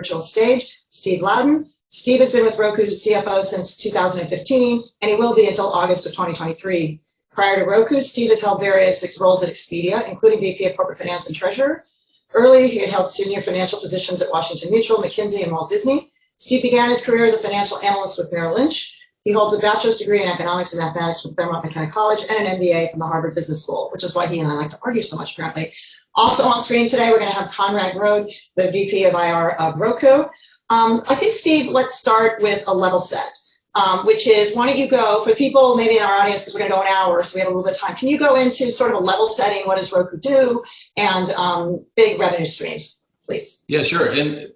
virtual stage, Steve Loudon. Steve has been with Roku's CFO since 2015, and he will be until August of 2023. Prior to Roku, Steve has held various roles at Expedia, including VP of Corporate Finance and Treasurer. Early, he had held senior financial positions at Washington Mutual, McKinsey, and Walt Disney. Steve began his career as a financial analyst with Merrill Lynch. He holds a bachelor's degree in economics and mathematics from Claremont McKenna College and an MBA from the Harvard Business School, which is why he and I like to argue so much, apparently. Also on screen today, we're going to have Conrad Rode, the VP of IR of Roku. I think, Steve, let's start with a level set, which is, why don't you go, for people maybe in our audience, because we're going to go an hour, so we have a little bit of time, can you go into sort of a level setting, what does Roku do, and big revenue streams, please? Yeah, sure. And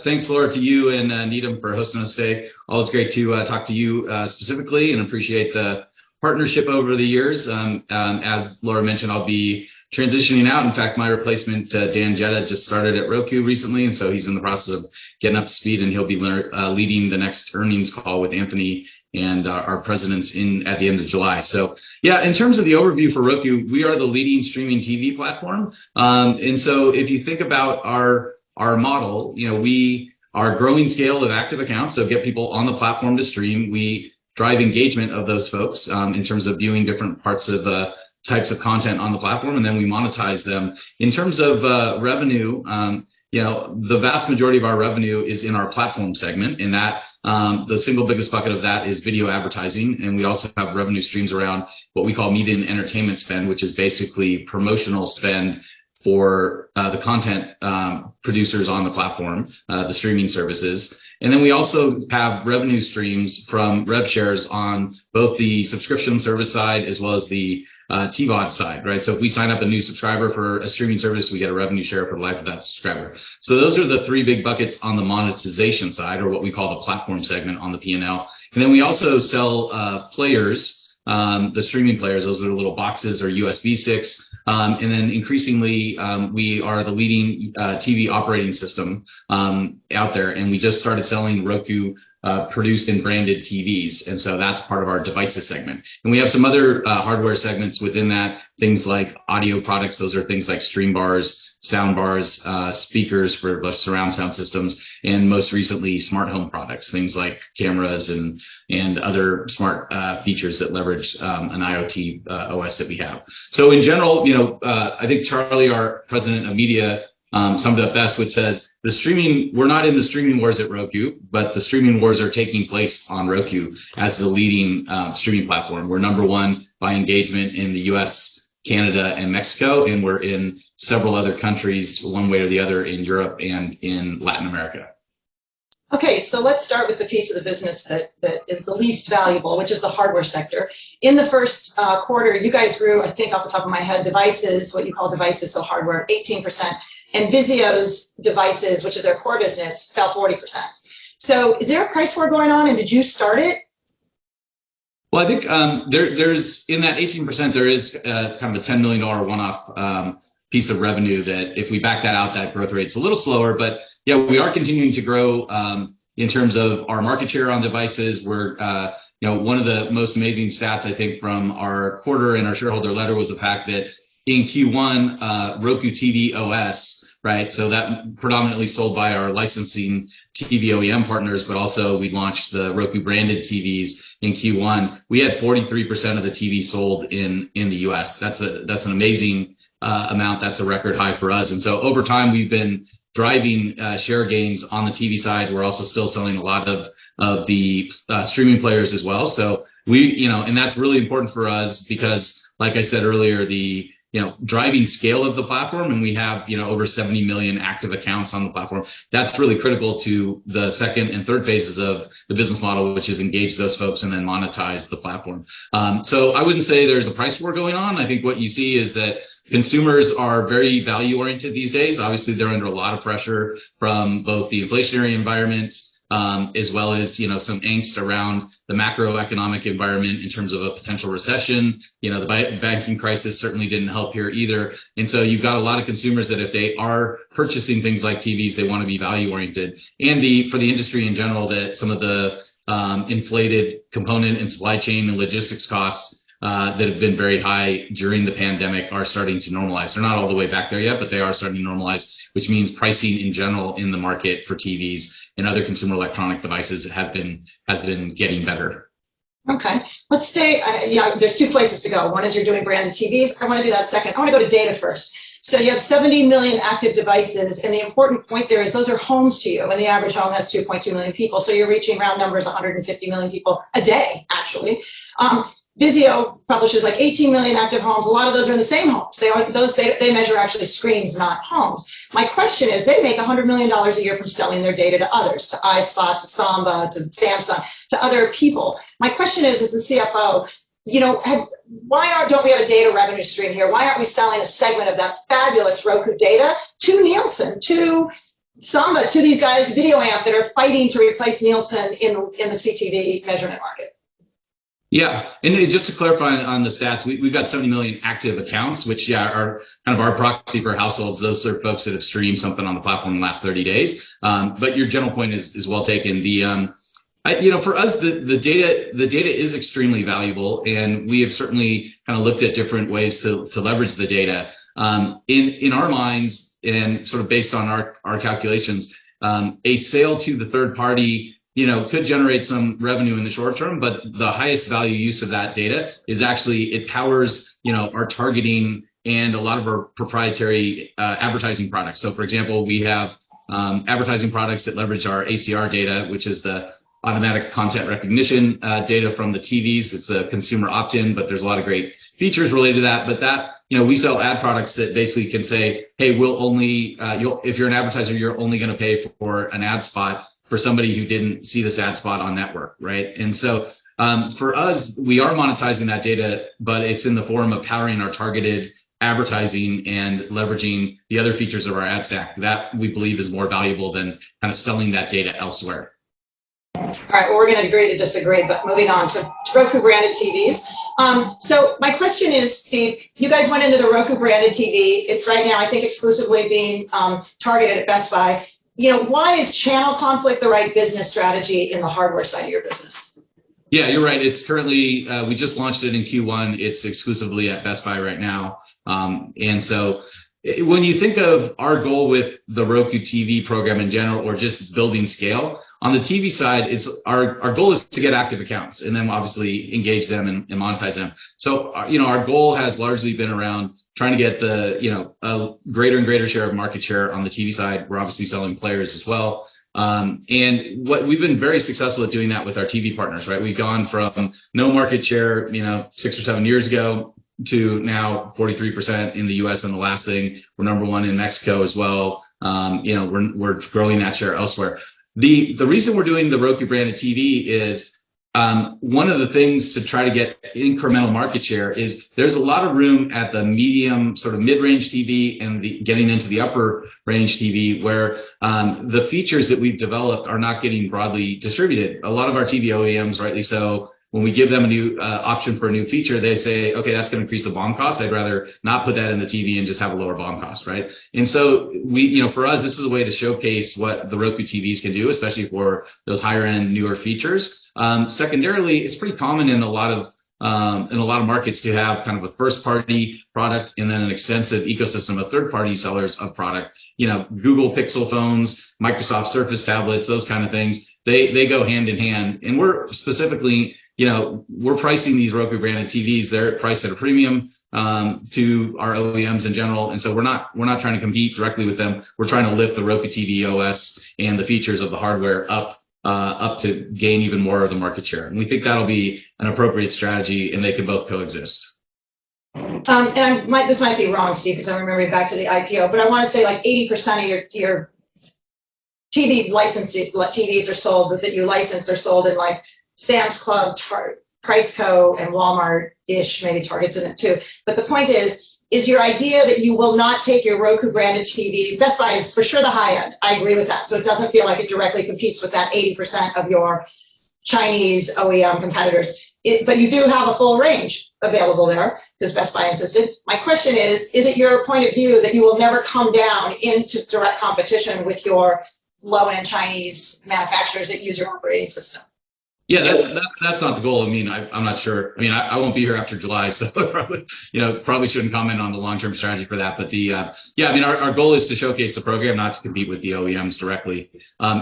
thanks, Laura, to you and Needham for hosting us today. Always great to talk to you specifically, and appreciate the partnership over the years. As Laura mentioned, I'll be transitioning out. In fact, my replacement, Dan Jetta, just started at Roku recently, and so he's in the process of getting up to speed, and he'll be leading the next earnings call with Anthony and our presidents at the end of July. So yeah, in terms of the overview for Roku, we are the leading streaming TV platform. And so if you think about our model, we are growing scale of active accounts, so get people on the platform to stream. We drive engagement of those folks in terms of viewing different parts of types of content on the platform, and then we monetize them. In terms of revenue, the vast majority of our revenue is in our platform segment, and that the single biggest bucket of that is video advertising, and we also have revenue streams around what we call media and entertainment spend, which is basically promotional spend for the content producers on the platform, the streaming services. And then we also have revenue streams from rev shares on both the subscription service side as well as the TVOD side, right? So if we sign up a new subscriber for a streaming service, we get a revenue share for the life of that subscriber. So those are the three big buckets on the monetization side, or what we call the platform segment on the P&L. And then we also sell players, the streaming players. Those are the little boxes or USB sticks. And then increasingly, we are the leading TV operating system out there, and we just started selling Roku produced and branded TVs. And so that's part of our devices segment. And we have some other hardware segments within that, things like audio products. Those are things like stream bars, sound bars, speakers for surround sound systems, and most recently smart home products, things like cameras and other smart features that leverage an IoT OS that we have. So in general, I think Charlie, our president of media, summed it up best, which says we're not in the streaming wars at Roku, but the streaming wars are taking place on Roku as the leading streaming platform. We're number one by engagement in the US, Canada, and Mexico, and we're in several other countries, one way or the other, in Europe and in Latin America. Okay, so let's start with the piece of the business that is the least valuable, which is the hardware sector. In the first quarter, you guys grew, I think off the top of my head, devices, what you call devices, so hardware, 18%. And Vizio's devices, which is their core business, fell 40%. So is there a price war going on, and did you start it? Well, I think there's, in that 18%, there is kind of a $10 million one-off piece of revenue that if we back that out, that growth rate's a little slower. But yeah, we are continuing to grow in terms of our market share on devices. We're, one of the most amazing stats, I think, from our quarter and our shareholder letter was the fact that in Q1, Roku TV OS, right? So that predominantly sold by our licensing TV OEM partners, but also we launched the Roku branded TVs in Q1. We had 43% of the TVs sold in the US. That's an amazing amount. That's a record high for us. And so over time, we've been driving share gains on the TV side. We're also still selling a lot of the streaming players as well. So and that's really important for us because, like I said earlier, the driving scale of the platform, and we have, over 70 million active accounts on the platform. That's really critical to the second and third phases of the business model, which is engage those folks and then monetize the platform. So I wouldn't say there's a price war going on. I think what you see is that consumers are very value oriented these days. Obviously, they're under a lot of pressure from both the inflationary environment, as well as, some angst around the macroeconomic environment in terms of a potential recession. The banking crisis certainly didn't help here either. And so you've got a lot of consumers that if they are purchasing things like TVs, they want to be value oriented. And for the industry in general, that some of the inflated component and supply chain and logistics costs that have been very high during the pandemic are starting to normalize. They're not all the way back there yet, but they are starting to normalize, which means pricing in general in the market for TVs and other consumer electronic devices has been getting better. Okay, let's stay. There's two places to go. One is you're doing branded TVs. I want to do that second. I want to go to data first. So you have 70 million active devices, and the important point there is those are homes to you, and the average home has 2.2 million people. So you're reaching round numbers, 150 million people a day, actually. Vizio publishes like 18 million active homes. A lot of those are in the same homes. They measure actually screens, not homes. My question is, they make $100 million a year from selling their data to others, to iSpot, to Samba, to Samsung, to other people. My question is, as the CFO, why don't we have a data revenue stream here? Why aren't we selling a segment of that fabulous Roku data to Nielsen, to Samba, to these guys, Video Amp, that are fighting to replace Nielsen in the CTV measurement market? Yeah, and just to clarify on the stats, we've got 70 million active accounts, which are kind of our proxy for households. Those are folks that have streamed something on the platform in the last 30 days. But your general point is well taken. For us, the data is extremely valuable, and we have certainly kind of looked at different ways to leverage the data. In our minds, and sort of based on our calculations, a sale to the third party could generate some revenue in the short term, but the highest value use of that data is actually it powers, our targeting and a lot of our proprietary advertising products. So, for example, we have advertising products that leverage our ACR data, which is the automatic content recognition data from the TVs. It's a consumer opt-in, but there's a lot of great features related to that. But that, we sell ad products that basically can say, hey, we'll only, if you're an advertiser, you're only going to pay for an ad spot for somebody who didn't see this ad spot on network, right? And so for us, we are monetizing that data, but it's in the form of powering our targeted advertising and leveraging the other features of our ad stack. That we believe is more valuable than kind of selling that data elsewhere. All right, well, we're going to agree to disagree, but moving on to Roku branded TVs. So my question is, Steve, you guys went into the Roku branded TV. It's right now, I think, exclusively being targeted at Best Buy. Why is channel conflict the right business strategy in the hardware side of your business? Yeah, you're right. It's currently, we just launched it in Q1. It's exclusively at Best Buy right now. And so when you think of our goal with the Roku TV program in general, or just building scale, on the TV side, it's our goal is to get active accounts and then obviously engage them and monetize them. So, our goal has largely been around trying to get a greater and greater share of market share on the TV side. We're obviously selling players as well. And what we've been very successful at doing that with our TV partners, right? We've gone from no market share, 6 or 7 years ago to now 43% in the US. And the last thing, we're number one in Mexico as well. We're growing that share elsewhere. The reason we're doing the Roku branded TV is one of the things to try to get incremental market share is there's a lot of room at the medium, sort of mid-range TV and getting into the upper range TV where the features that we've developed are not getting broadly distributed. A lot of our TV OEMs, rightly so, when we give them a new option for a new feature, they say, okay, that's going to increase the BOM cost. I'd rather not put that in the TV and just have a lower BOM cost, right? And so for us, this is a way to showcase what the Roku TVs can do, especially for those higher end, newer features. Secondarily, it's pretty common in a lot of markets to have kind of a first party product and then an extensive ecosystem of third party sellers of product. Google Pixel phones, Microsoft Surface tablets, those kind of things, they go hand in hand. And we're specifically, we're pricing these Roku branded TVs. They're priced at a premium to our OEMs in general. And so we're not trying to compete directly with them. We're trying to lift the Roku TV OS and the features of the hardware up to gain even more of the market share. And we think that'll be an appropriate strategy, and they can both coexist. And this might be wrong, Steve, because I'm remembering back to the IPO, but I want to say like 80% of your TV licensed TVs are sold, that you license are sold in like Sam's Club, Priceco, and Walmart-ish, maybe Target's in it too. But the point is your idea that you will not take your Roku branded TV, Best Buy is for sure the high end. I agree with that. So it doesn't feel like it directly competes with that 80% of your Chinese OEM competitors. But you do have a full range available there, because Best Buy insisted. My question is it your point of view that you will never come down into direct competition with your low-end Chinese manufacturers that use your operating system? Yeah, that's not the goal. I mean, I'm not sure. I mean, I won't be here after July, so probably shouldn't comment on the long-term strategy for that. But yeah, I mean, our goal is to showcase the program, not to compete with the OEMs directly.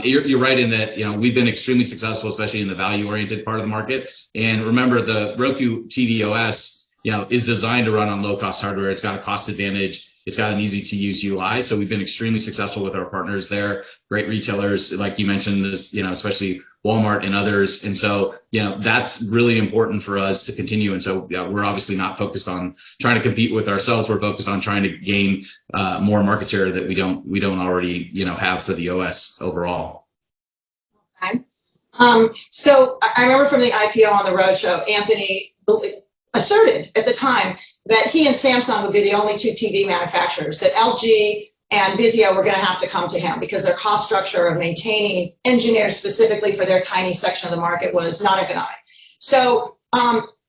You're right in that, we've been extremely successful, especially in the value-oriented part of the market. And remember, the Roku TV OS, is designed to run on low-cost hardware. It's got a cost advantage. It's got an easy-to-use UI. So we've been extremely successful with our partners there. Great retailers, like you mentioned, this, especially Walmart and others. And so, that's really important for us to continue. And so, we're obviously not focused on trying to compete with ourselves. We're focused on trying to gain more market share that we don't already, have for the OS overall. Okay. So I remember from the IPO on the roadshow, Anthony asserted at the time that he and Samsung would be the only two TV manufacturers, that LG and Vizio were going to have to come to him because their cost structure of maintaining engineers specifically for their tiny section of the market was not economic. So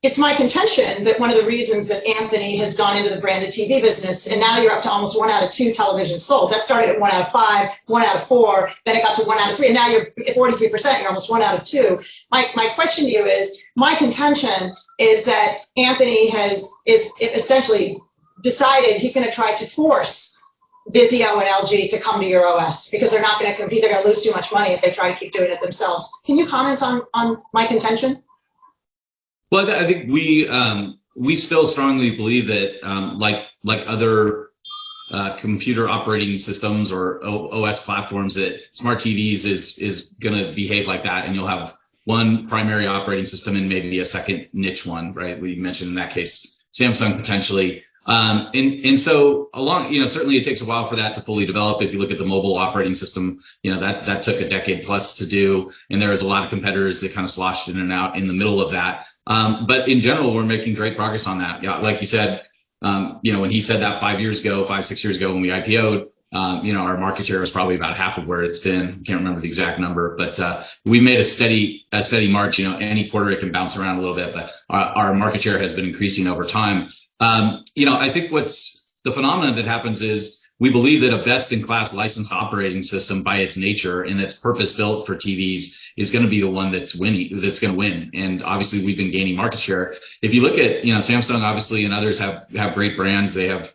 it's my contention that one of the reasons that Anthony has gone into the branded TV business, and now you're up to almost 1 out of 2 televisions sold. That started at 1 out of 5, 1 out of 4, then it got to 1 out of 3, and now you're at 43%, you're almost 1 out of 2. My question to you is, my contention is that Anthony is essentially decided he's going to try to force Vizio and LG to come to your OS because they're not going to compete. They're going to lose too much money if they try to keep doing it themselves. Can you comment on my contention? Well, I think we still strongly believe that like other computer operating systems or OS platforms, that smart TVs is going to behave like that, and you'll have one primary operating system and maybe a second niche one, right? We mentioned in that case Samsung potentially. And so certainly it takes a while for that to fully develop. If you look at the mobile operating system, that took a decade plus to do. And there was a lot of competitors that kind of sloshed in and out in the middle of that. But in general, we're making great progress on that. Yeah, like you said, when he said that 5 years ago, 6 years ago when we IPO'd, our market share was probably about half of where it's been. Can't remember the exact number, but we made a steady march. Any quarter it can bounce around a little bit, but our market share has been increasing over time. I think what's the phenomenon that happens is we believe that a best-in-class licensed operating system by its nature and that's purpose-built for TVs is going to be the one that's going to win. And obviously we've been gaining market share. If you look at, Samsung obviously and others have great brands. They have,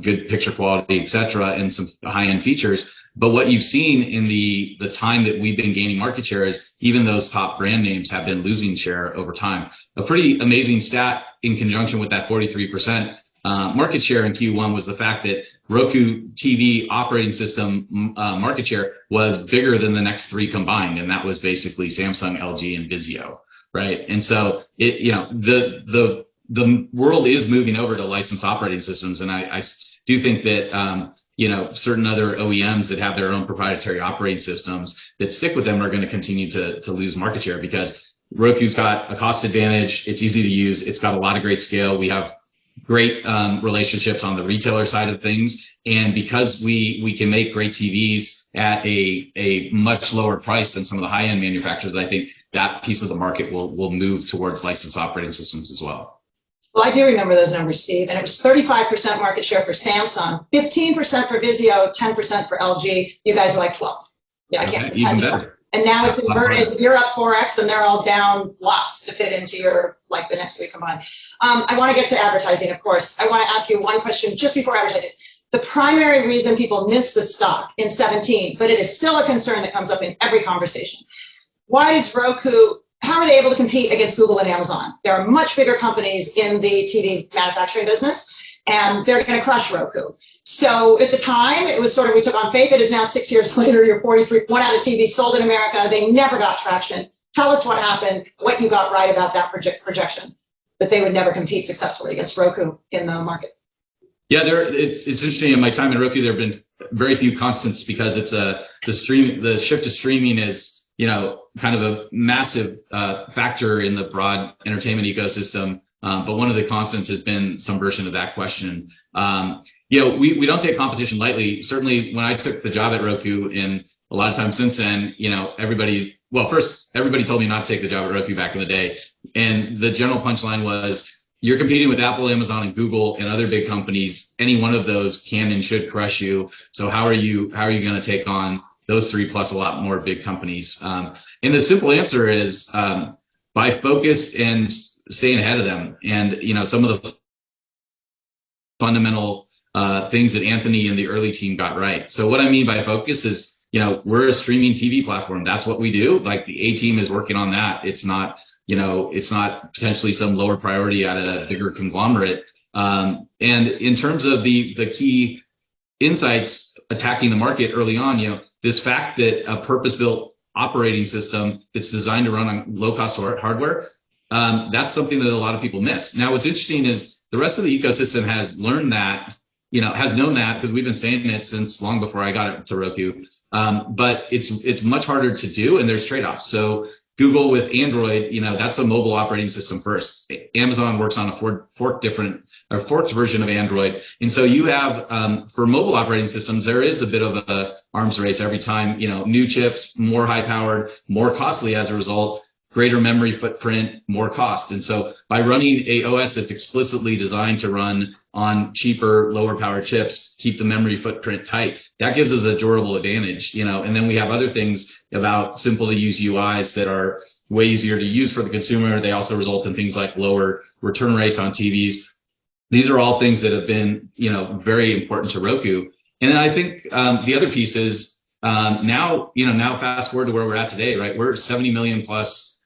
good picture quality, et cetera, and some high-end features. But what you've seen in the time that we've been gaining market share is even those top brand names have been losing share over time. A pretty amazing stat in conjunction with that 43% market share in Q1 was the fact that Roku TV operating system market share was bigger than the next 3 combined, and that was basically Samsung, LG, and Vizio, right? And so the world is moving over to licensed operating systems, and I do think that certain other OEMs that have their own proprietary operating systems that stick with them are going to continue to lose market share because Roku's got a cost advantage. It's easy to use. It's got a lot of great scale. We have great relationships on the retailer side of things, and because we can make great TVs at a much lower price than some of the high-end manufacturers, I think that piece of the market will move towards licensed operating systems as well. Well, I do remember those numbers, Steve, and it was 35% market share for Samsung, 15% for Vizio, 10% for LG. You guys were like 12. Yeah, I can't. Even better. And now it's inverted. You're up 4x, and they're all down lots to fit into your the next 3 combined. I want to get to advertising, of course. I want to ask you one question just before advertising. The primary reason people miss the stock in 17, but it is still a concern that comes up in every conversation. Why is Roku? How are they able to compete against Google and Amazon? There are much bigger companies in the TV manufacturing business, and they're going to crush Roku. So at the time, it was we took on faith. It is now 6 years later, you're 43, 1 out of TVs sold in America. They never got traction. Tell us what happened, what you got right about that projection, that they would never compete successfully against Roku in the market. Yeah, it's interesting. In my time in Roku, there have been very few constants because it's the shift to streaming is, kind of a massive factor in the broad entertainment ecosystem. But one of the constants has been some version of that question. We don't take competition lightly. Certainly when I took the job at Roku, and a lot of times since then, everybody told me not to take the job at Roku back in the day. And the general punchline was, you're competing with Apple, Amazon, and Google and other big companies. Any one of those can and should crush you. So how are you going to take on those three plus a lot more big companies. And the simple answer is by focus and staying ahead of them. And, some of the fundamental things that Anthony and the early team got right. So what I mean by focus is, we're a streaming TV platform. That's what we do. Like the A team is working on that. It's not, it's not potentially some lower priority at a bigger conglomerate. And in terms of the key insights attacking the market early on, this fact that a purpose-built operating system that's designed to run on low-cost hardware, that's something that a lot of people miss. Now, what's interesting is the rest of the ecosystem has learned that, has known that because we've been saying it since long before I got it to Roku. But it's much harder to do, and there's trade-offs. So Google with Android, that's a mobile operating system first. Amazon works on a forked version of Android. And so you have, for mobile operating systems, there is a bit of a arms race every time, new chips, more high powered, more costly as a result, greater memory footprint, more cost. And so by running a OS that's explicitly designed to run on cheaper, lower powered chips, keep the memory footprint tight, that gives us a durable advantage, and then we have other things about simple to use UIs that are way easier to use for the consumer. They also result in things like lower return rates on TVs. These are all things that have been, very important to Roku. And then I think the other piece is now fast forward to where we're at today, right? We're 70 million plus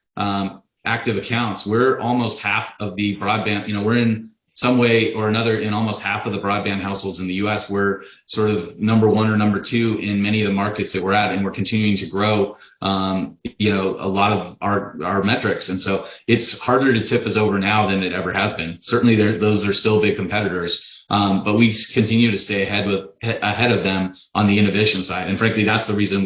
active accounts. We're almost half of the broadband, we're in some way or another in almost half of the broadband households in the US. We're sort of number one or number two in many of the markets that we're at, and we're continuing to grow, a lot of our metrics. And so it's harder to tip us over now than it ever has been. Certainly those are still big competitors, but we continue to stay ahead of them on the innovation side. And frankly, that's the reason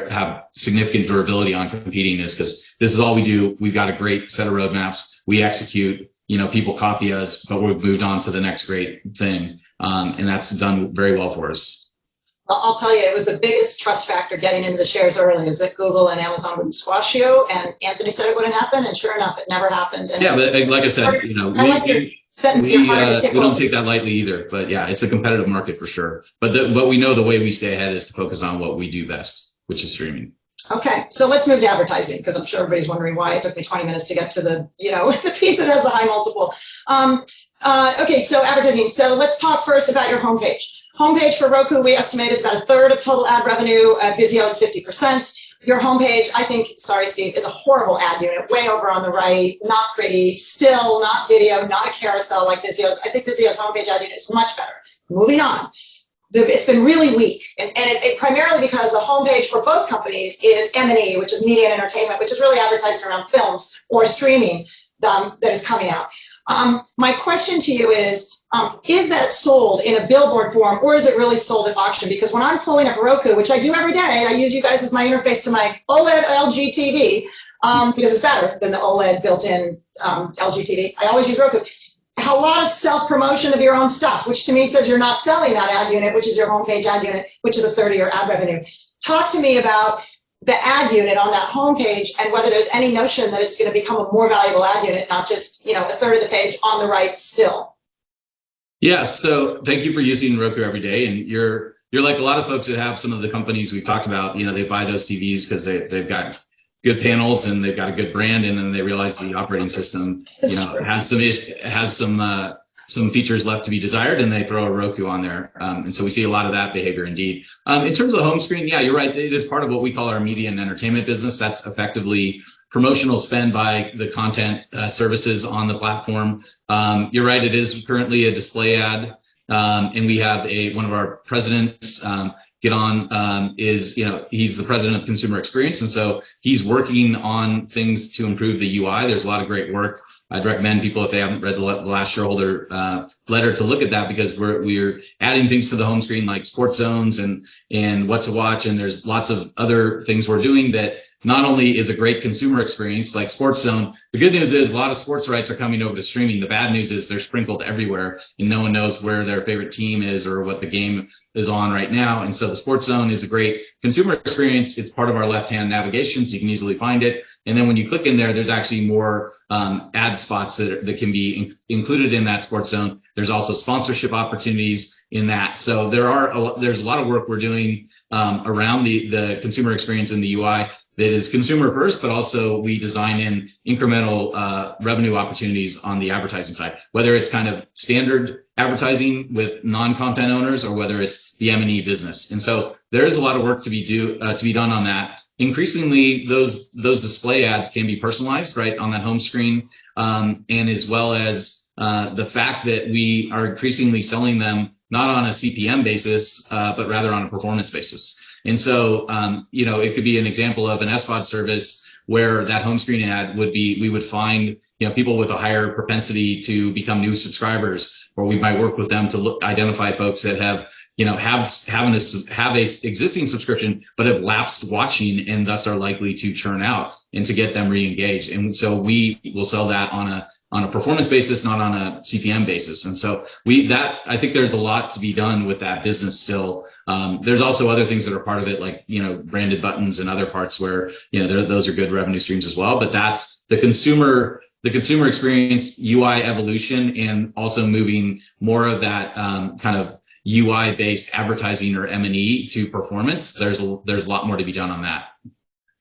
have significant durability on competing, is because this is all we do. We've got a great set of roadmaps. We execute. People copy us, but we've moved on to the next great thing. And that's done very well for us. Well, I'll tell you, it was the biggest trust factor getting into the shares early, is that Google and Amazon wouldn't squash you. And Anthony said it wouldn't happen, and sure enough, it never happened. And yeah, but like I said, we don't take that lightly either. But yeah, it's a competitive market for sure. But we know the way we stay ahead is to focus on what we do best, which is streaming. Okay, so let's move to advertising, because I'm sure everybody's wondering why it took me 20 minutes to get to the piece that has the high multiple. Okay, so advertising. So let's talk first about your homepage. Homepage for Roku, we estimate, is about a third of total ad revenue. Vizio is 50%. Your homepage, I think, sorry, Steve, is a horrible ad unit, way over on the right, not pretty, still not video, not a carousel like Vizio's. I think Vizio's homepage ad unit is much better. Moving on. It's been really weak, and it primarily because the homepage for both companies is M&E, which is media and entertainment, which is really advertising around films or streaming that is coming out. My question to you is that sold in a billboard form, or is it really sold at auction? Because when I'm pulling up Roku, which I do every day, I use you guys as my interface to my OLED LG TV because it's better than the OLED built-in LG TV. I always use Roku. A lot of self-promotion of your own stuff, which to me says you're not selling that ad unit, which is your homepage ad unit, which is a third of your ad revenue. Talk to me about the ad unit on that homepage and whether there's any notion that it's going to become a more valuable ad unit, not just, a third of the page on the right still. Yeah, so thank you for using Roku every day. And you're like a lot of folks that have some of the companies we've talked about, they buy those TVs because they've got good panels and they've got a good brand, and then they realize the operating system, has some features left to be desired, and they throw a Roku on there. And so we see a lot of that behavior indeed. In terms of the home screen, yeah, you're right. It is part of what we call our media and entertainment business. That's effectively promotional spend by the content services on the platform. You're right. It is currently a display ad. And we have one of our presidents, he's the president of consumer experience. And so he's working on things to improve the UI. There's a lot of great work. I'd recommend people, if they haven't read the last shareholder letter, to look at that, because we're adding things to the home screen like sports zones and what to watch. And there's lots of other things we're doing that not only is a great consumer experience like Sports Zone. The good news is a lot of sports rights are coming over to streaming. The bad news is they're sprinkled everywhere and no one knows where their favorite team is or what the game is on right now. And so the Sports Zone is a great consumer experience. It's part of our left-hand navigation, so you can easily find it. And then when you click in there, there's actually more ad spots that can be included in that Sports Zone. There's also sponsorship opportunities in that. So there's a lot of work we're doing around the consumer experience in the UI that is consumer first, but also we design in incremental revenue opportunities on the advertising side, whether it's kind of standard advertising with non-content owners or whether it's the M&E business. And so there is a lot of work to be done on that. Increasingly, those display ads can be personalized right on that home screen, and as well as the fact that we are increasingly selling them not on a CPM basis, but rather on a performance basis. And so, it could be an example of an SVOD service where that home screen ad would be, we would find, people with a higher propensity to become new subscribers, or we might work with them to identify folks that have a existing subscription, but have lapsed watching and thus are likely to churn out, and to get them re-engaged. And so we will sell that on a performance basis, not on a CPM basis. And so I think there's a lot to be done with that business still. There's also other things that are part of it, like, branded buttons and other parts where, those are good revenue streams as well. But that's the consumer experience, UI evolution, and also moving more of that kind of UI based advertising or M&E to performance. There's a lot more to be done on that.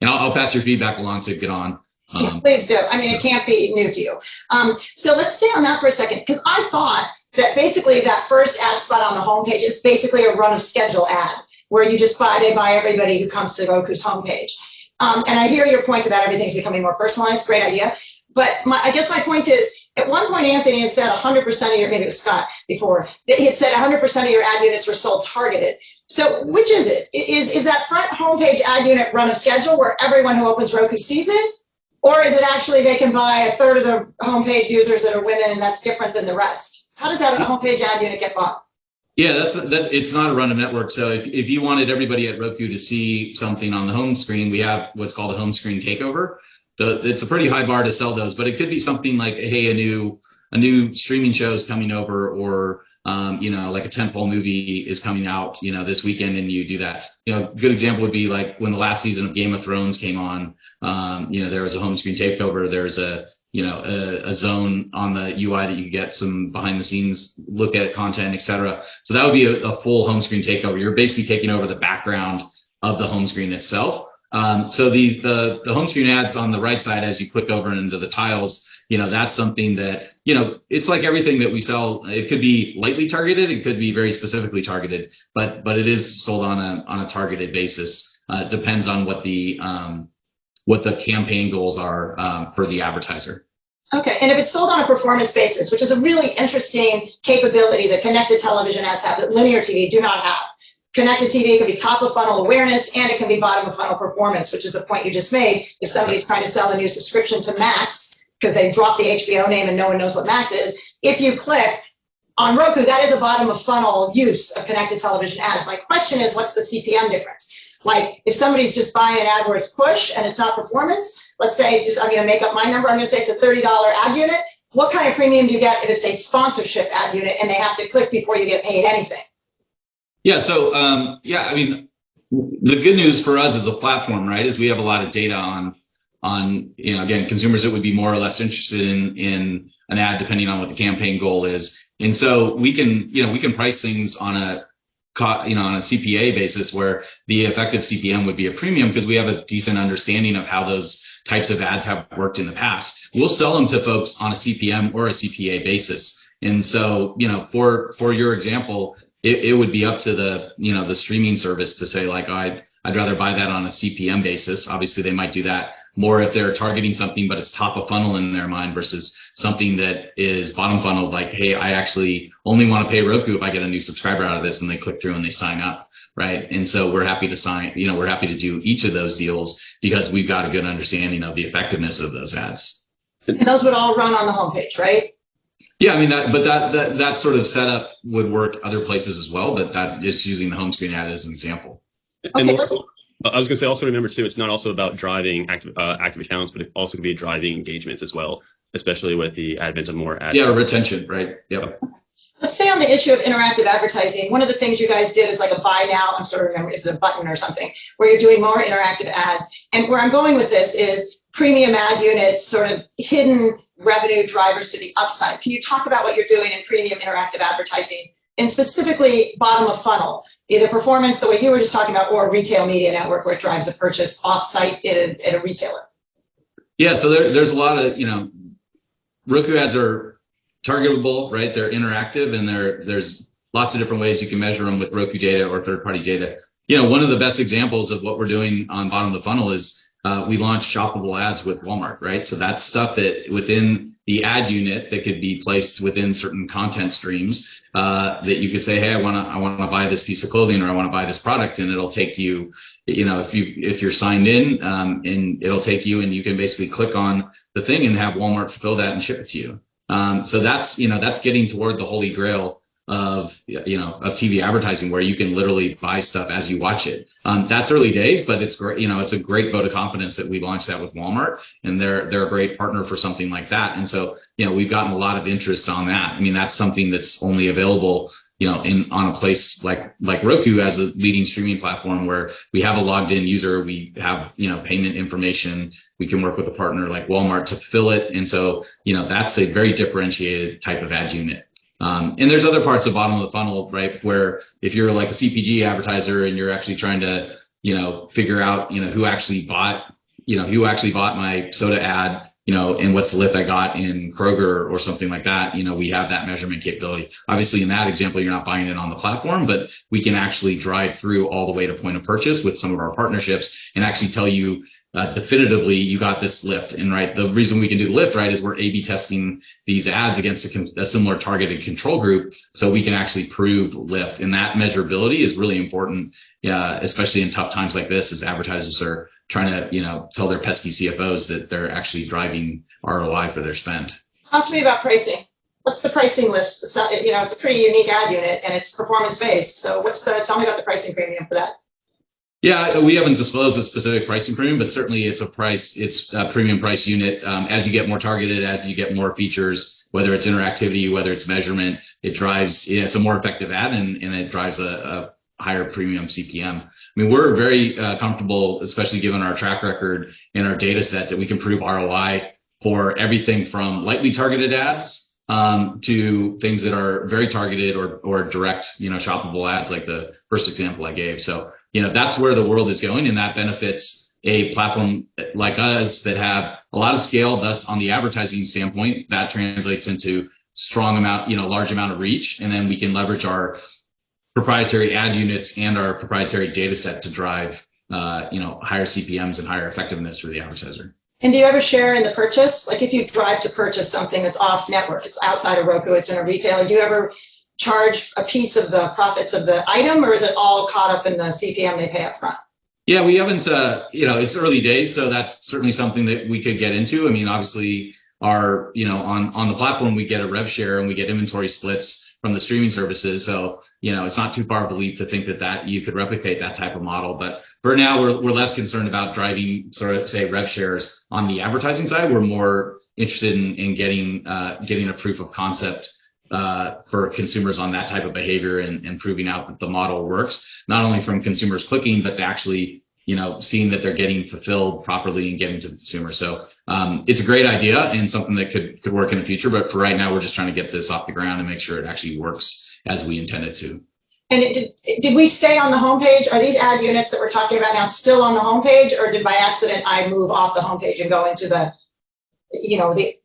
And I'll pass your feedback along to get on. Yeah, please do. I mean, it can't be new to you. So let's stay on that for a second, because I thought that basically that first ad spot on the homepage is basically a run of schedule ad where you just they buy everybody who comes to Roku's homepage. And I hear your point about everything's becoming more personalized. Great idea. But I guess my point is, at one point, Anthony had said 100% of your, maybe it was Scott before, that he had said 100% of your ad units were sold targeted. So which is it? Is that front homepage ad unit run of schedule where everyone who opens Roku sees it? Or is it actually they can buy a third of the homepage users that are women, and that's different than the rest? How does that homepage ad unit get bought? Yeah, it's not a run of network. So if you wanted everybody at Roku to see something on the home screen, we have what's called a home screen takeover. It's a pretty high bar to sell those, but it could be something like, hey, a new streaming show is coming over, or like a tentpole movie is coming out, this weekend, and you do that. Good example would be like when the last season of Game of Thrones came on. There was a home screen takeover. There's a zone on the UI that you could get some behind the scenes look at content, etc. So that would be a full home screen takeover. You're basically taking over the background of the home screen itself. So the home screen ads on the right side, as you click over into the tiles, that's something that, it's like everything that we sell. It could be lightly targeted. It could be very specifically targeted, but it is sold on a targeted basis. It depends on what the campaign goals are for the advertiser. Okay, and if it's sold on a performance basis, which is a really interesting capability that connected television ads have that linear TV do not have. Connected TV can be top of funnel awareness, and it can be bottom of funnel performance, which is the point you just made. If somebody's trying to sell a new subscription to Max because they dropped the HBO name and no one knows what Max is, if you click on Roku, that is a bottom of funnel use of connected television ads. My question is, what's the CPM difference? Like, if somebody's just buying an ad where it's push and it's not performance, let's say, I'm going to make up my number, I'm going to say it's a $30 ad unit. What kind of premium do you get if it's a sponsorship ad unit and they have to click before you get paid anything? Yeah. So, I mean, the good news for us as a platform, right, is we have a lot of data on, again, consumers that would be more or less interested in an ad depending on what the campaign goal is. And so we can price things on a CPA basis where the effective CPM would be a premium because we have a decent understanding of how those types of ads have worked in the past. We'll sell them to folks on a CPM or a CPA basis. And so, for your example, it would be up to the streaming service to say, like, I'd rather buy that on a CPM basis. Obviously, they might do that more if they're targeting something, but it's top of funnel in their mind versus something that is bottom funnel, like, hey, I actually only want to pay Roku if I get a new subscriber out of this, and they click through and they sign up, right? And so we're happy to we're happy to do each of those deals because we've got a good understanding of the effectiveness of those ads. And those would all run on the homepage, right? Yeah, I mean, that sort of setup would work other places as well, but that's just using the home screen ad as an example. And I was going to say, also remember too, it's not also about driving active accounts, but it also could be driving engagements as well, especially with the advent of more ads. Yeah, retention, right? Yep. Let's stay on the issue of interactive advertising. One of the things you guys did is like a buy now, I'm sort of remembering, it's a button or something, where you're doing more interactive ads. And where I'm going with this is, premium ad units, sort of hidden revenue drivers to the upside. Can you talk about what you're doing in premium interactive advertising and specifically bottom of funnel, either performance, the way you were just talking about, or retail media network where it drives a purchase off-site at a retailer? Yeah, so there's a lot of, Roku ads are targetable, right? They're interactive, and there's lots of different ways you can measure them with Roku data or third-party data. One of the best examples of what we're doing on bottom of the funnel is we launched shoppable ads with Walmart, right? So that's stuff that within the ad unit that could be placed within certain content streams that you could say, hey, I want to buy this piece of clothing, or I want to buy this product, and it'll take you, if you're signed in, and it'll take you, and you can basically click on the thing and have Walmart fulfill that and ship it to you. So that's getting toward the holy grail of TV advertising, where you can literally buy stuff as you watch it. That's early days, but it's great. It's a great vote of confidence that we launched that with Walmart, and they're a great partner for something like that. And so, we've gotten a lot of interest on that. I mean, that's something that's only available, on a place like Roku as a leading streaming platform, where we have a logged in user, we have, payment information, we can work with a partner like Walmart to fill it. And so, that's a very differentiated type of ad unit. And there's other parts of bottom of the funnel, right, where if you're like a CPG advertiser and you're actually trying to, figure out, who actually bought my soda ad, and what's the lift I got in Kroger or something like that, we have that measurement capability. Obviously, in that example, you're not buying it on the platform, but we can actually drive through all the way to point of purchase with some of our partnerships and actually tell you definitively you got this lift. And right, the reason we can do the lift, right, is we're A/B testing these ads against a similar targeted control group, so we can actually prove lift. And that measurability is really important, especially in tough times like this, as advertisers are trying to, tell their pesky CFOs that they're actually driving ROI for their spend. Talk to me about pricing. What's the pricing lift? It's a pretty unique ad unit, and it's performance based. So tell me about the pricing premium for that. Yeah, we haven't disclosed a specific pricing premium, but certainly it's a premium price unit. As you get more targeted, as you get more features, whether it's interactivity, whether it's measurement, it's a more effective ad, and it drives a higher premium CPM. I mean, we're very comfortable, especially given our track record and our data set, that we can prove ROI for everything from lightly targeted ads to things that are very targeted or direct, shoppable ads, like the first example I gave. So, that's where the world is going, and that benefits a platform like us that have a lot of scale. Thus, on the advertising standpoint, that translates into large amount of reach, and then we can leverage our proprietary ad units and our proprietary data set to drive, higher CPMs and higher effectiveness for the advertiser. And do you ever share in the purchase? Like if you drive to purchase something that's off network, it's outside of Roku, it's in a retailer, do you ever charge a piece of the profits of the item, or is it all caught up in the CPM they pay up front? Yeah, we haven't, it's early days, so that's certainly something that we could get into. I mean, obviously on the platform, we get a rev share and we get inventory splits from the streaming services. So, it's not too far of a leap to think that you could replicate that type of model. But for now, we're less concerned about driving sort of, say, rev shares on the advertising side. We're more interested in getting a proof of concept for consumers on that type of behavior and proving out that the model works, not only from consumers clicking, but to actually, seeing that they're getting fulfilled properly and getting to the consumer. So it's a great idea and something that could work in the future. But for right now, we're just trying to get this off the ground and make sure it actually works as we intend it to. And did we stay on the homepage? Are these ad units that we're talking about now still on the homepage, or did by accident I move off the homepage and go into the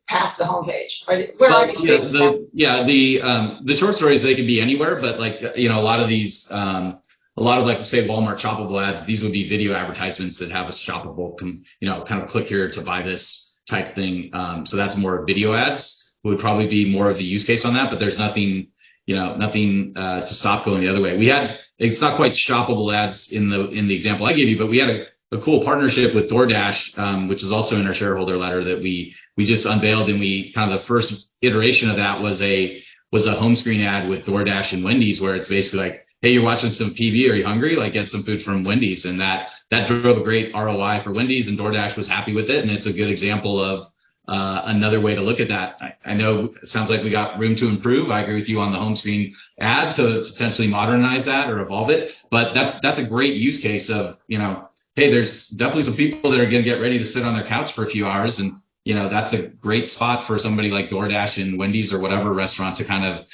past the homepage? Where are these? The short story is they could be anywhere, but a lot of these, like say Walmart shoppable ads, these would be video advertisements that have a shoppable, kind of click here to buy this type thing. So that's more video ads would probably be more of the use case on that, but there's nothing to stop going the other way. It's not quite shoppable ads in the example I gave you, but we had a cool partnership with DoorDash, which is also in our shareholder letter that we just unveiled, and we kind of the first iteration of that was a home screen ad with DoorDash and Wendy's, where it's basically like, hey, you're watching some TV, are you hungry? Like, get some food from Wendy's. And that drove a great ROI for Wendy's, and DoorDash was happy with it. And it's a good example of another way to look at that. I know it sounds like we got room to improve. I agree with you on the home screen ad to potentially modernize that or evolve it. But that's a great use case of, hey, hey, there's definitely some people that are going to get ready to sit on their couch for a few hours. And, that's a great spot for somebody like DoorDash and Wendy's or whatever restaurant to kind of,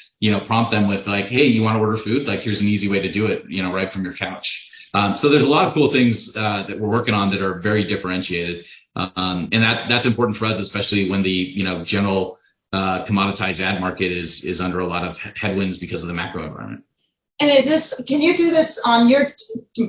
prompt them with like, hey, you want to order food? Like, here's an easy way to do it, right from your couch. So there's a lot of cool things that we're working on that are very differentiated. And that's important for us, especially when the, general commoditized ad market is under a lot of headwinds because of the macro environment. And can you do this on your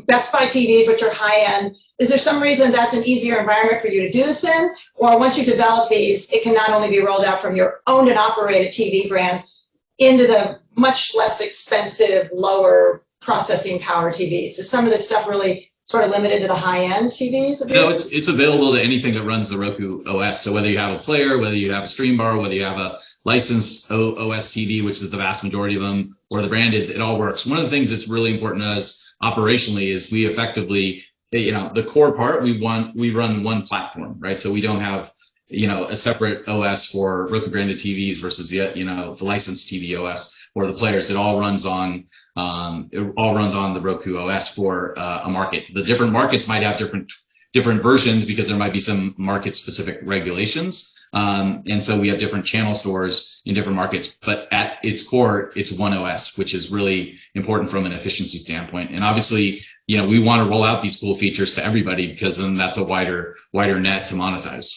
Best Buy TVs, which are high end? Is there some reason that's an easier environment for you to do this in? Or once you develop these, it can not only be rolled out from your owned and operated TV brands into the much less expensive, lower processing power TVs? Is some of this stuff really sort of limited to the high end TVs? No, it's available to anything that runs the Roku OS. So whether you have a player, whether you have a stream bar, whether you have a licensed OS TV, which is the vast majority of them, or the branded, it all works. One of the things that's really important to us operationally is we effectively, the core part, we run one platform, right? So we don't have, a separate OS for Roku branded TVs versus the licensed TV OS or the players. It all runs on the Roku OS for a market. The different markets might have different versions because there might be some market specific regulations. And so we have different channel stores in different markets, but at its core, it's one OS, which is really important from an efficiency standpoint. And obviously, we want to roll out these cool features to everybody because then that's a wider net to monetize.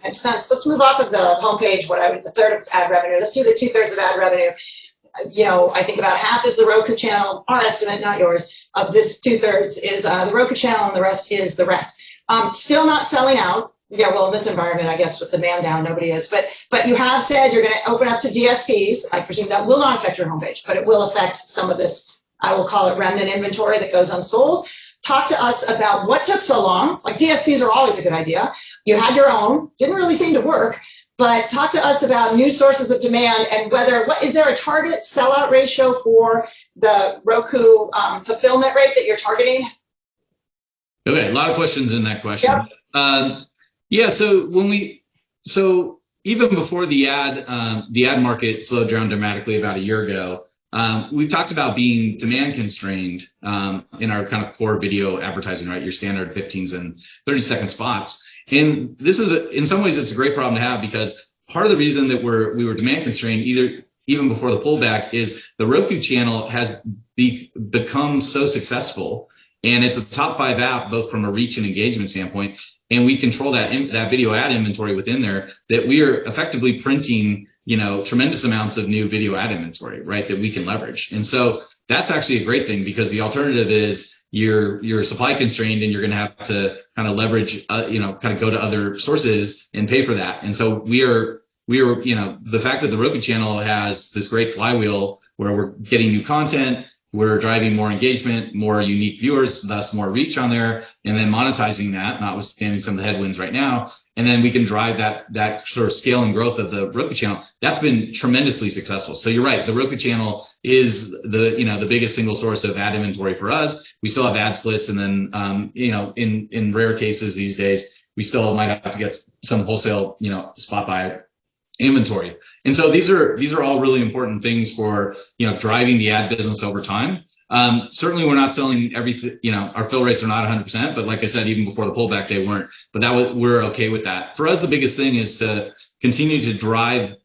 Makes sense. Let's move off of the homepage, the third of ad revenue. Let's do the 2/3 of ad revenue. I think about half is the Roku channel, our estimate, not yours, of this 2/3 is the Roku channel and the rest is the rest. Still not selling out. Yeah, well, in this environment, I guess with demand down, nobody is. But you have said you're going to open up to DSPs. I presume that will not affect your homepage, but it will affect some of this, I will call it remnant inventory that goes unsold. Talk to us about what took so long. Like DSPs are always a good idea. You had your own, didn't really seem to work. But talk to us about new sources of demand and is there a target sellout ratio for the Roku fulfillment rate that you're targeting? Okay, a lot of questions in that question. Yep. So even before the ad market slowed down dramatically about a year ago, we've talked about being demand constrained in our kind of core video advertising, right? Your standard 15s and 30-second spots. And this is, in some ways, it's a great problem to have because part of the reason that we were demand constrained, even before the pullback, is the Roku channel has become so successful, and it's a top 5 app both from a reach and engagement standpoint, and we control that video ad inventory within there that we are effectively printing, tremendous amounts of new video ad inventory, right, that we can leverage. And so that's actually a great thing because the alternative is you're supply constrained and you're going to have to kind of leverage, kind of go to other sources and pay for that. And so we are, the fact that the Roku channel has this great flywheel where we're getting new content, we're driving more engagement, more unique viewers, thus more reach on there, and then monetizing that, notwithstanding some of the headwinds right now. And then we can drive that sort of scale and growth of the Roku channel. That's been tremendously successful. So you're right, the Roku channel is the biggest single source of ad inventory for us. We still have ad splits, and then in rare cases these days, we still might have to get some wholesale spot buy inventory. And so these are all really important things for driving the ad business over time. Certainly we're not selling everything, our fill rates are not 100%, but like I said, even before the pullback they weren't, but we're okay with that. For us, the biggest thing is to continue to drive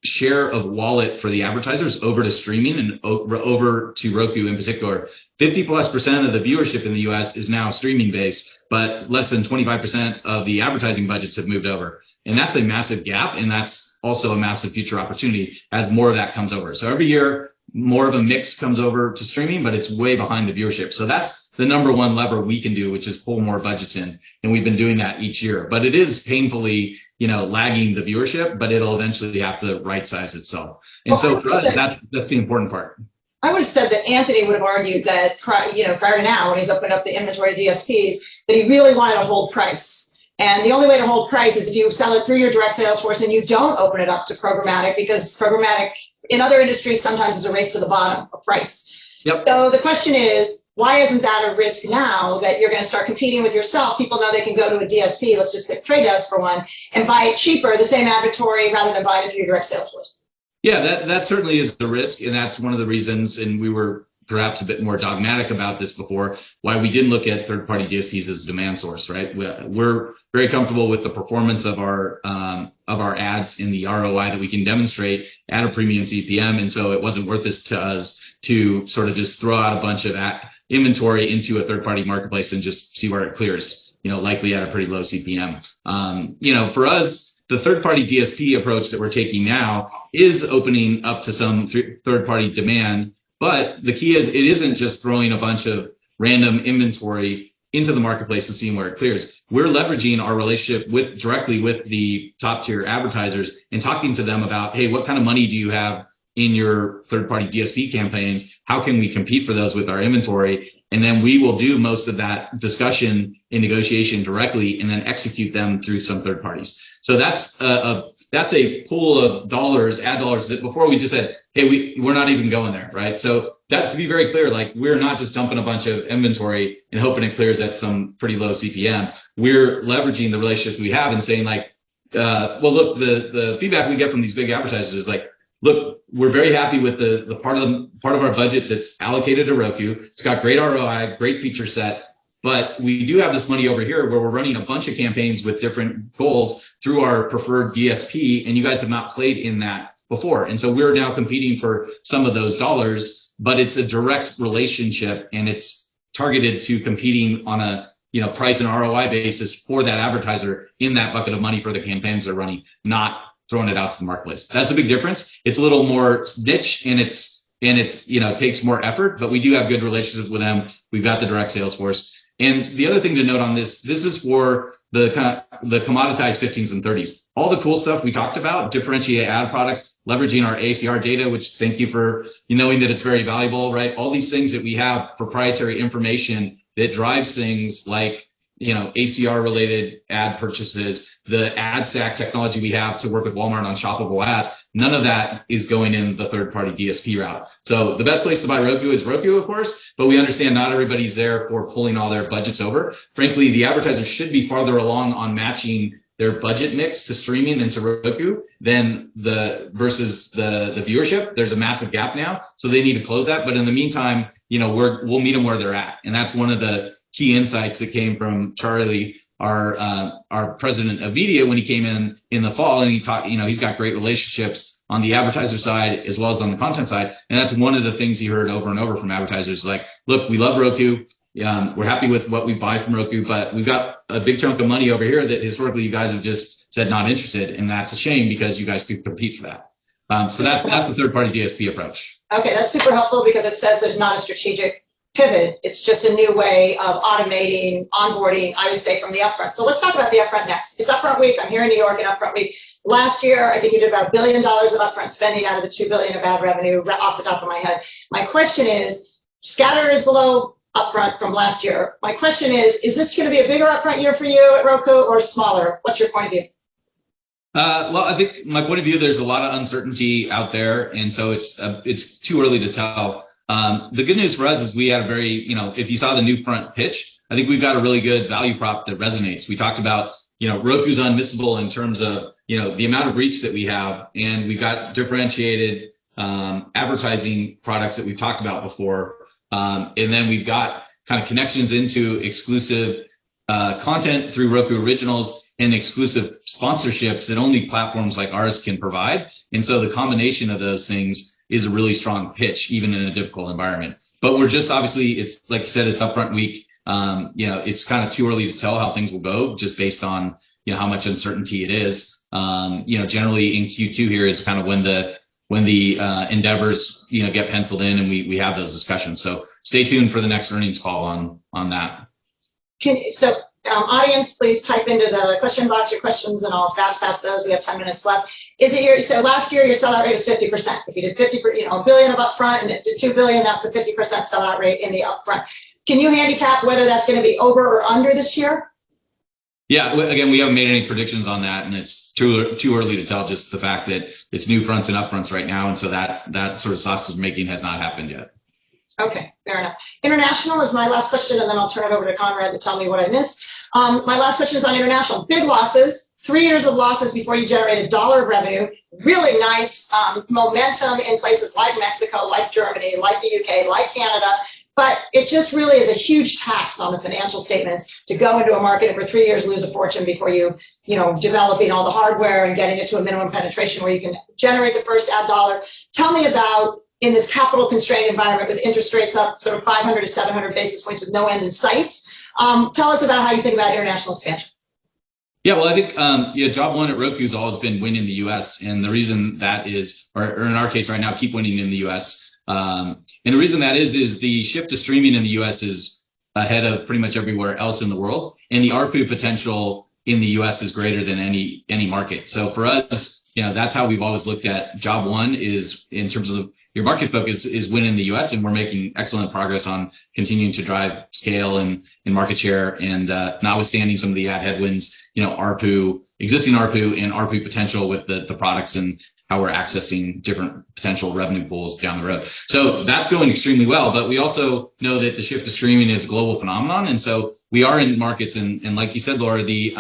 share of wallet for the advertisers over to streaming and over to Roku in particular. 50+% of the viewership in the US is now streaming based, but less than 25% of the advertising budgets have moved over. And that's a massive gap, and that's also a massive future opportunity as more of that comes over. So every year, more of a mix comes over to streaming, but it's way behind the viewership. So that's the number one lever we can do, which is pull more budgets in. And we've been doing that each year. But it is painfully, lagging the viewership, but it'll eventually have to right size itself. And so for us, that's the important part. I would have said that Anthony would have argued that prior to now, when he's opened up the inventory DSPs, that he really wanted to hold price. And the only way to hold price is if you sell it through your direct sales force and you don't open it up to programmatic, because programmatic in other industries sometimes is a race to the bottom of price. Yep. So the question is, why isn't that a risk now that you're going to start competing with yourself? People know they can go to a DSP, let's just pick Trade Desk for one, and buy it cheaper, the same inventory, rather than buying it through your direct sales force. Yeah, that certainly is the risk, and that's one of the reasons, and we were perhaps a bit more dogmatic about this before, why we didn't look at third-party DSPs as a demand source, right? We're very comfortable with the performance of our ads in the ROI that we can demonstrate at a premium CPM, and so it wasn't worth it to us to sort of just throw out a bunch of inventory into a third-party marketplace and just see where it clears, likely at a pretty low CPM. For us, the third-party DSP approach that we're taking now is opening up to some third-party demand, but the key is it isn't just throwing a bunch of random inventory into the marketplace and seeing where it clears. We're leveraging our relationship directly with the top-tier advertisers and talking to them about, hey, what kind of money do you have in your third-party DSP campaigns? How can we compete for those with our inventory? And then we will do most of that discussion and negotiation directly and then execute them through some third parties. So that's a pool of dollars, ad dollars, that before we just said, hey, we're not even going there, right? So that, to be very clear, like, we're not just dumping a bunch of inventory and hoping it clears at some pretty low CPM. We're leveraging the relationships we have and saying, like, well, look, the feedback we get from these big advertisers is like, look, we're very happy with the part of our budget that's allocated to Roku. It's got great ROI, great feature set, but we do have this money over here where we're running a bunch of campaigns with different goals through our preferred DSP, and you guys have not played in that before. And so we're now competing for some of those dollars, but it's a direct relationship and it's targeted to competing on a price and ROI basis for that advertiser in that bucket of money for the campaigns they're running, not throwing it out to the marketplace. That's a big difference. It's a little more niche and it's takes more effort, but we do have good relationships with them. We've got the direct sales force. And the other thing to note on this is for the commoditized 15s and 30s. All the cool stuff we talked about, differentiate ad products, leveraging our ACR data, which thank you for knowing that it's very valuable, right? All these things that we have, proprietary information that drives things like ACR related ad purchases, the ad stack technology we have to work with Walmart on shoppable ads, none of that is going in the third party DSP route. So the best place to buy Roku is Roku, of course, but we understand not everybody's there for pulling all their budgets over. Frankly, the advertisers should be farther along on matching their budget mix to streaming and to Roku than versus the viewership. There's a massive gap now, so they need to close that. But in the meantime, we'll meet them where they're at, and that's one of the key insights that came from Charlie, our president of media, when he came in the fall, and he talked, he's got great relationships on the advertiser side as well as on the content side. And that's one of the things he heard over and over from advertisers, like, look, we love Roku. We're happy with what we buy from Roku, but we've got a big chunk of money over here that historically you guys have just said not interested. And that's a shame because you guys could compete for that. So that's the third party DSP approach. Okay, that's super helpful because it says there's not a strategic pivot. It's just a new way of automating onboarding, I would say, from the upfront. So let's talk about the upfront next. It's upfront week. I'm here in New York in upfront week. Last year, I think you did about $1 billion of upfront spending out of the $2 billion of ad revenue off the top of my head. My question is, scatter is below upfront from last year. My question is this going to be a bigger upfront year for you at Roku or smaller? What's your point of view? Well, I think my point of view, there's a lot of uncertainty out there, and so it's too early to tell. The good news for us is we had a very, if you saw the new front pitch, I think we've got a really good value prop that resonates. We talked about, Roku's unmissable in terms of, the amount of reach that we have, and we've got differentiated advertising products that we've talked about before. And then we've got kind of connections into exclusive content through Roku Originals and exclusive sponsorships that only platforms like ours can provide. And so the combination of those things is a really strong pitch, even in a difficult environment. But we're just, obviously, it's like I said, it's upfront week. It's kind of too early to tell how things will go just based on, how much uncertainty it is. Generally in Q2 here is kind of when the endeavors, get penciled in and we have those discussions. So stay tuned for the next earnings call on that. Audience, please type into the question box your questions, and I'll fast pass those. We have 10 minutes left. So last year your sellout rate is 50%. If you did $1 billion of upfront and it did $2 billion, that's a 50% sellout rate in the upfront. Can you handicap whether that's going to be over or under this year? Yeah, again, we haven't made any predictions on that, and it's too early to tell. Just the fact that it's new fronts and upfronts right now, and so that sort of sausage making has not happened yet. Okay, fair enough. International is my last question, and then I'll turn it over to Conrad to tell me what I missed. My last question is on international. Big losses, 3 years of losses before you generate $1 of revenue. Really nice momentum in places like Mexico, like Germany, like the UK, like Canada. But it just really is a huge tax on the financial statements to go into a market and for 3 years lose a fortune before developing all the hardware and getting it to a minimum penetration where you can generate the first ad dollar. Tell me about, in this capital constrained environment with interest rates up sort of 500 to 700 basis points with no end in sight. Tell us about how you think about international expansion. Yeah, well, I think job one at Roku has always been win in the U.S. And the reason that is, or in our case right now, keep winning in the U.S. And the reason that is the shift to streaming in the U.S. is ahead of pretty much everywhere else in the world. And the ARPU potential in the U.S. is greater than any market. So for us, that's how we've always looked at job one is in terms of your market focus is win in the U.S. And we're making excellent progress on continuing to drive scale and market share. And notwithstanding some of the ad headwinds, ARPU, existing ARPU and ARPU potential with the products and how we're accessing different potential revenue pools down the road. So that's going extremely well. But we also know that the shift to streaming is a global phenomenon. And so we are in markets. And like you said, Laura, the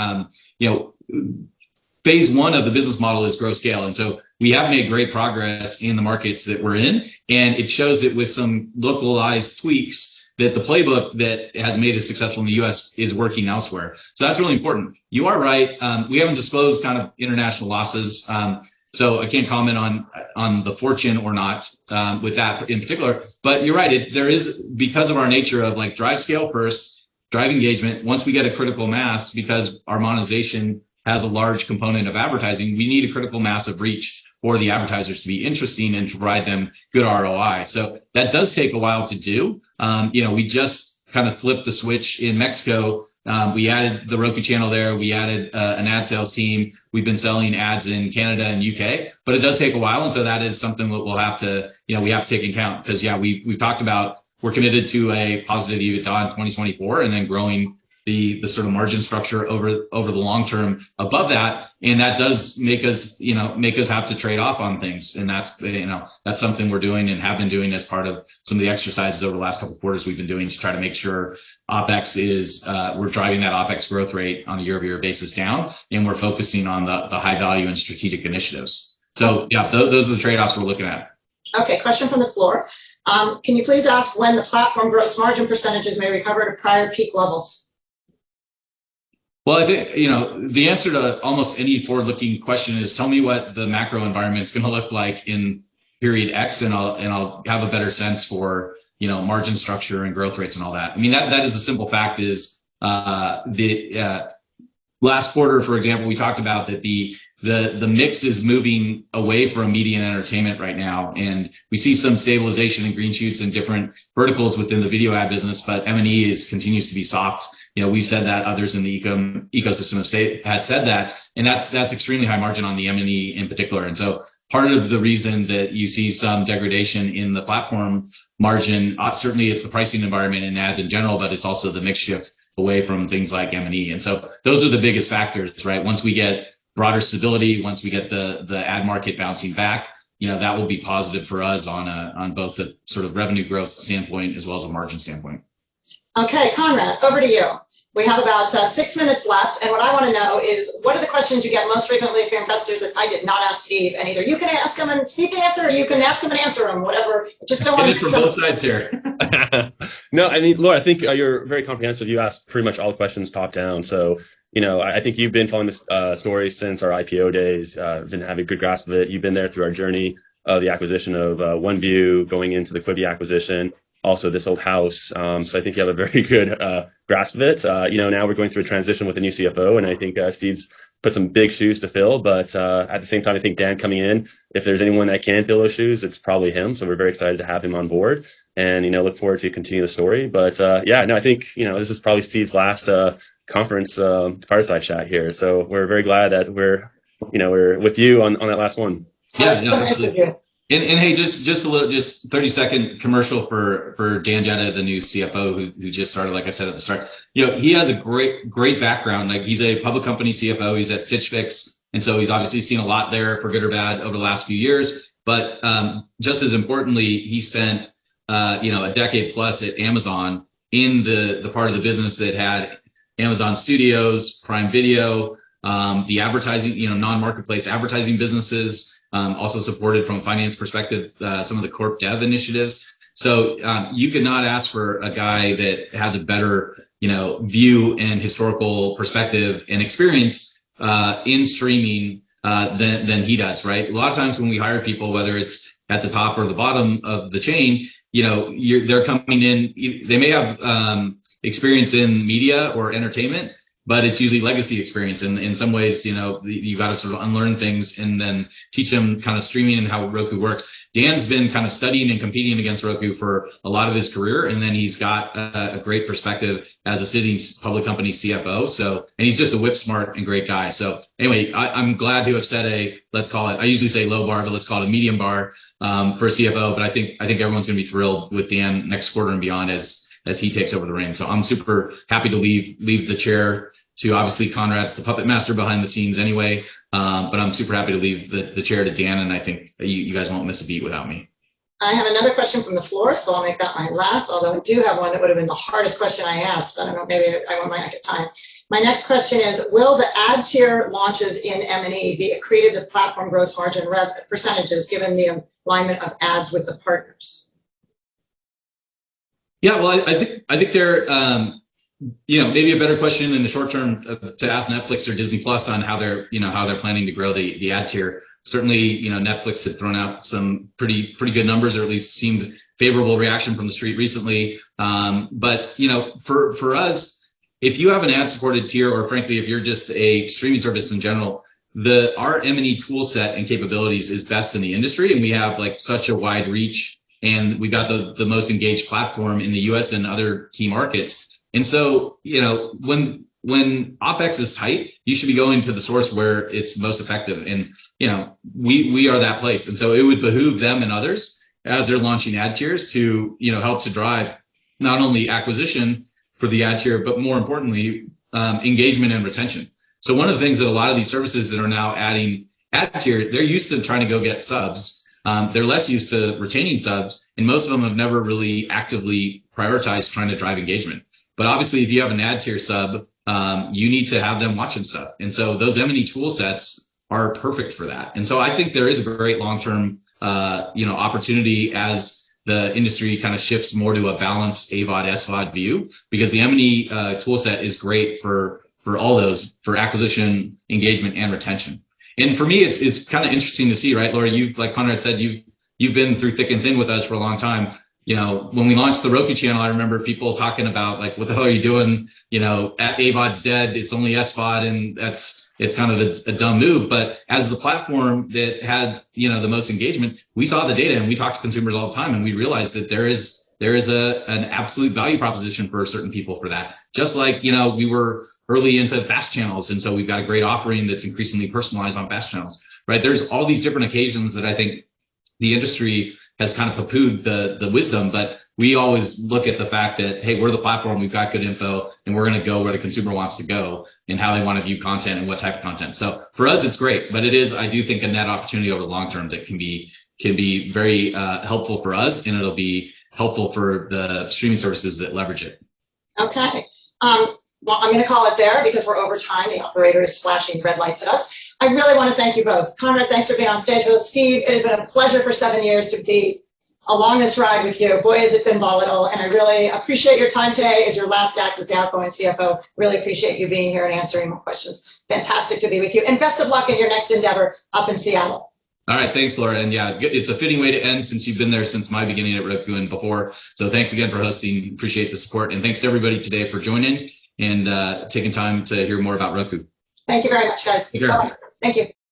phase one of the business model is grow scale. And so we have made great progress in the markets that we're in. And it shows that with some localized tweaks, that the playbook that has made us successful in the U.S. is working elsewhere. So that's really important. You are right. We haven't disclosed kind of international losses. So I can't comment on the fortune or not with that in particular. But you're right. There is, because of our nature of like drive scale first, drive engagement. Once we get a critical mass, because our monetization has a large component of advertising, we need a critical mass of reach for the advertisers to be interesting and to provide them good ROI. So that does take a while to do. We just kind of flipped the switch in Mexico. We added the Roku channel there. We added an ad sales team. We've been selling ads in Canada and UK, but it does take a while. And so that is something that we'll have to, we have to take into account because, we've talked about, we're committed to a positive EBITDA in 2024 and then growing the sort of margin structure over the long term above that. And that does make us have to trade off on things. And that's something we're doing and have been doing as part of some of the exercises over the last couple of quarters we've been doing to try to make sure OpEx is, we're driving that OpEx growth rate on a year-over-year basis down. And we're focusing on the high value and strategic initiatives. So those are the trade-offs we're looking at. Okay. Question from the floor. Can you please ask when the platform gross margin percentages may recover to prior peak levels? Well, I think, the answer to almost any forward-looking question is tell me what the macro environment is going to look like in period X, and I'll have a better sense for, margin structure and growth rates and all that. I mean, that is a simple fact is the last quarter, for example, we talked about that the mix is moving away from media and entertainment right now. And we see some stabilization and green shoots in different verticals within the video ad business, but M&E continues to be soft. We've said that, others in the ecosystem has said that, and that's extremely high margin on the M&E in particular. And so part of the reason that you see some degradation in the platform margin, certainly it's the pricing environment and ads in general, but it's also the mix shift away from things like M&E. And so those are the biggest factors, right? Once we get broader stability, once we get the ad market bouncing back, that will be positive for us on both the sort of revenue growth standpoint as well as a margin standpoint. Okay, Conrad, over to you. We have about 6 minutes left, and what I want to know is what are the questions you get most frequently from investors that I did not ask Steve, and either you can ask them and Steve can answer, or you can ask them and answer them, whatever. Just don't want to from both sides here. No, I mean, Laura, I think you're very comprehensive. You asked pretty much all the questions top down. So, I think you've been following this story since our IPO days, been having a good grasp of it. You've been there through our journey of the acquisition of OneView, going into the Quibi acquisition, also this old house. So I think you have a very good grasp of it. Now we're going through a transition with a new CFO, and I think Steve's put some big shoes to fill. But at the same time, I think Dan coming in, if there's anyone that can fill those shoes, it's probably him. So we're very excited to have him on board and, look forward to continue the story. But I think, this is probably Steve's last conference fireside chat here. So we're very glad that we're with you on that last one. Yeah, no, absolutely. And hey, just 30-second commercial for Dan Jetta, the new CFO who just started, like I said at the start. He has a great background. Like he's a public company CFO. He's at Stitch Fix. And so he's obviously seen a lot there for good or bad over the last few years. But just as importantly, he spent a decade plus at Amazon in the part of the business that had Amazon Studios, Prime Video, the advertising, non-marketplace advertising businesses, also supported from a finance perspective, some of the corp dev initiatives. So you could not ask for a guy that has a better, view and historical perspective and experience in streaming than he does, right? A lot of times when we hire people, whether it's at the top or the bottom of the chain, they're coming in, they may have experience in media or entertainment, but it's usually legacy experience. And in some ways, you got to sort of unlearn things and then teach them kind of streaming and how Roku works. Dan's been kind of studying and competing against Roku for a lot of his career, and then he's got a great perspective as a sitting public company CFO. So, and he's just a whip smart and great guy. So anyway, I'm glad to have set let's call it, I usually say low bar, but let's call it a medium bar for a CFO. But I think everyone's going to be thrilled with Dan next quarter and beyond as he takes over the reins. So I'm super happy to leave the chair to, obviously, Conrad's the puppet master behind the scenes anyway, but I'm super happy to leave the chair to Dan, and I think you guys won't miss a beat without me. I have another question from the floor, so I'll make that my last, although I do have one that would have been the hardest question I asked. I don't know, maybe I might not get time. My next question is, will the ad tier launches in M&E be accretive to platform gross margin percentages given the alignment of ads with the partners? Yeah, well, I think they're maybe a better question in the short term to ask Netflix or Disney Plus on how they're planning to grow the ad tier. Certainly, Netflix had thrown out some pretty good numbers, or at least seemed favorable reaction from the street recently. But for us, if you have an ad supported tier, or frankly, if you're just a streaming service in general, our M&E tool set and capabilities is best in the industry, and we have such a wide reach, and we got the most engaged platform in the U.S. and other key markets. And so, when OpEx is tight, you should be going to the source where it's most effective. And, we are that place. And so it would behoove them and others as they're launching ad tiers to, help to drive not only acquisition for the ad tier, but more importantly, engagement and retention. So one of the things that a lot of these services that are now adding ad tier, they're used to trying to go get subs. They're less used to retaining subs, and most of them have never really actively prioritized trying to drive engagement. But obviously, if you have an ad tier sub, you need to have them watching stuff. And so those M&E tool sets are perfect for that. And so I think there is a great long-term, opportunity as the industry kind of shifts more to a balanced AVOD, SVOD view, because the M&E tool set is great for all those, for acquisition, engagement, and retention. And for me, it's kind of interesting to see, right, Laura? Like Conrad said, you've been through thick and thin with us for a long time. When we launched the Roku channel, I remember people talking about what the hell are you doing? AVOD's dead. It's only SVOD, and it's kind of a dumb move. But as the platform that had, the most engagement, we saw the data and we talked to consumers all the time, and we realized that there is an absolute value proposition for certain people for that. Just like, we were early into fast channels, and so we've got a great offering that's increasingly personalized on fast channels, right? There's all these different occasions that I think the industry has kind of poo-pooed the wisdom, but we always look at the fact that, hey, we're the platform, we've got good info, and we're going to go where the consumer wants to go and how they want to view content and what type of content. So for us, it's great, but it is, I do think, a net opportunity over the long term that can be very helpful for us, and it'll be helpful for the streaming services that leverage it. Okay. Well, I'm going to call it there because we're over time. The operator is flashing red lights at us. I really want to thank you both. Conrad, thanks for being on stage with us. Steve, it has been a pleasure for 7 years to be along this ride with you. Boy, has it been volatile, and I really appreciate your time today as your last act as the outgoing CFO. Really appreciate you being here and answering more questions. Fantastic to be with you. And best of luck in your next endeavor up in Seattle. All right, thanks, Laura. And yeah, it's a fitting way to end since you've been there since my beginning at Roku and before. So thanks again for hosting. Appreciate the support. And thanks to everybody today for joining and taking time to hear more about Roku. Thank you very much, guys. Take care. Bye-bye. Thank you.